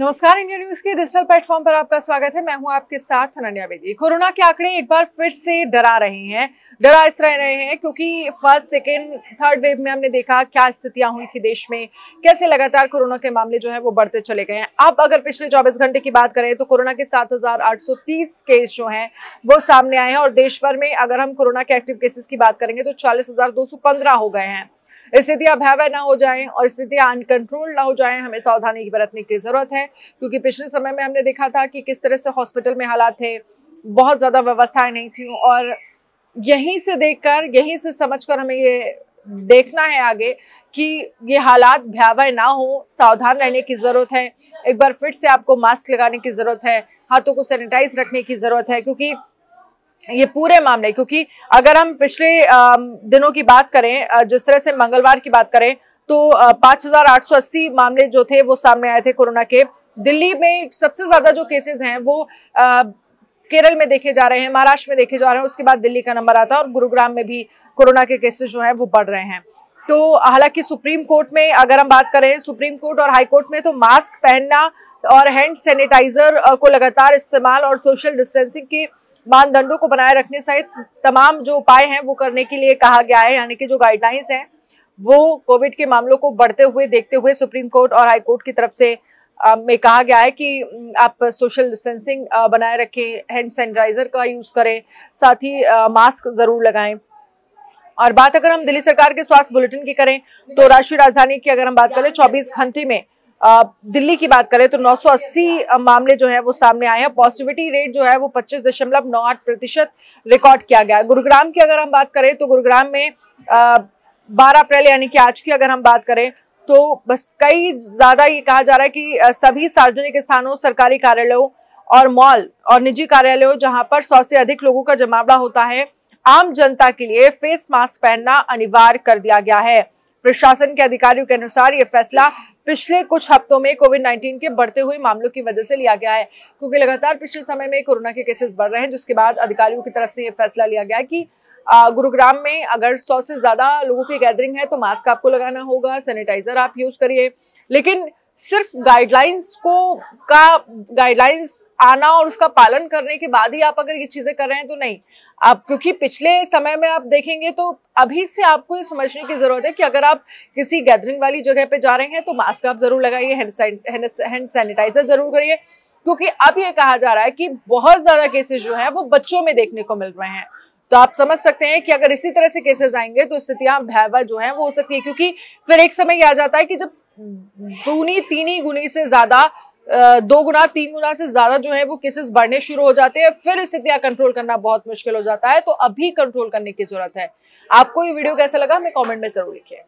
नमस्कार, India news के digital platform पर आपका स्वागत है। मैं हूं आपके साथ अनन्या बेदी। कोरोना के आंकड़े एक बार फिर से डरा रहे हैं। डरा इस रह रहे हैं क्योंकि फर्स्ट, सेकेंड, थर्ड वेव में हमने देखा क्या स्थितियां हुई थी देश में, कैसे लगातार कोरोना के मामले जो है वो बढ़ते चले गए हैं। अब अगर पिछले 24 घंटे की बात करें तो कोरोना के 7,830 केस जो हैं वो सामने आए हैं और देश भर में अगर हम कोरोना के एक्टिव केसेस की बात करेंगे तो 40,215 हो गए हैं। स्थितियां भयावह ना हो जाएं और स्थितियां अनकंट्रोल ना हो जाएं, हमें सावधानी बरतने की जरूरत है। क्योंकि पिछले समय में हमने देखा था कि किस तरह से हॉस्पिटल में हालात थे, बहुत ज्यादा व्यवस्थाएं नहीं थी और यहीं से देखकर, यहीं से समझकर हमें ये देखना है आगे कि ये हालात भयावह ना हो। सावधान रहने की जरूरत है। एक बार फिर से आपको मास्क लगाने की जरूरत है, हाथों को सैनिटाइज रखने की जरूरत है। क्योंकि ये पूरे मामले, क्योंकि अगर हम पिछले दिनों की बात करें, जिस तरह से मंगलवार की बात करें तो 5,880 मामले जो थे वो सामने आए थे कोरोना के। दिल्ली में सबसे ज्यादा जो केसेस हैं वो केरल में देखे जा रहे हैं, महाराष्ट्र में देखे जा रहे हैं, उसके बाद दिल्ली का नंबर आता है और गुरुग्राम में भी कोरोना के केसेस जो हैं वो बढ़ रहे हैं। तो हालांकि सुप्रीम कोर्ट में अगर हम बात करें, सुप्रीम कोर्ट और हाई कोर्ट में तो मास्क पहनना और हैंड सैनिटाइजर को लगातार इस्तेमाल और सोशल डिस्टेंसिंग के मानदंडों को बनाए रखने सहित तमाम जो उपाय हैं वो करने के लिए कहा गया है। यानी कि जो गाइडलाइंस हैं वो कोविड के मामलों को बढ़ते हुए देखते हुए सुप्रीम कोर्ट और हाई कोर्ट की तरफ से में कहा गया है कि आप सोशल डिस्टेंसिंग बनाए रखें, हैंड सैनिटाइजर का यूज करें, साथ ही मास्क जरूर लगाएं। और बात अगर हम दिल्ली सरकार के स्वास्थ्य बुलेटिन की करें तो राष्ट्रीय राजधानी की अगर हम बात करें 24 घंटे में दिल्ली की बात करें तो 980 मामले जो है वो सामने आए हैं। पॉजिटिविटी रेट जो है वो 25.98% रिकॉर्ड किया गया है। गुरुग्राम की अगर हम बात करें तो गुरुग्राम में 12 अप्रैल यानी कि आज की अगर हम बात करें तो बस कई ज्यादा ये कहा जा रहा है कि सभी सार्वजनिक स्थानों, सरकारी कार्यालयों और मॉल और निजी कार्यालयों जहां पर 100 से अधिक लोगों का जमावड़ा होता है, आम जनता के लिए फेस मास्क पहनना अनिवार्य कर दिया गया है। प्रशासन के अधिकारियों के अनुसार ये फैसला पिछले कुछ हफ्तों में कोविड-19 के बढ़ते हुए मामलों की वजह से लिया गया है। क्योंकि लगातार पिछले समय में कोरोना के केसेस बढ़ रहे हैं, जिसके बाद अधिकारियों की तरफ से ये फैसला लिया गया है कि गुरुग्राम में अगर 100 से ज्यादा लोगों की गैदरिंग है तो मास्क आपको लगाना होगा, सैनिटाइजर आप यूज करिए। लेकिन सिर्फ गाइडलाइंस आना और उसका पालन करने के बाद ही आप अगर ये चीजें कर रहे हैं तो नहीं। आप क्योंकि पिछले समय में आप देखेंगे तो अभी से आपको ये समझने की जरूरत है कि अगर आप किसी गैदरिंग वाली जगह पे जा रहे हैं तो मास्क आप जरूर लगाइए, हैंड सैनिटाइजर जरूर करिए। क्योंकि अब ये कहा जा रहा है कि बहुत ज्यादा केसेस जो है वो बच्चों में देखने को मिल रहे हैं। तो आप समझ सकते हैं कि अगर इसी तरह से केसेस आएंगे तो स्थितियां भयावह जो है वो हो सकती है। क्योंकि फिर एक समय ये आ जाता है कि जब दूनी तीनी गुनी से ज्यादा, 2 गुना 3 गुना से ज्यादा जो है वो केसेस बढ़ने शुरू हो जाते हैं, फिर स्थितियां कंट्रोल करना बहुत मुश्किल हो जाता है। तो अभी कंट्रोल करने की जरूरत है। आपको ये वीडियो कैसा लगा हमें कमेंट में जरूर लिखिए।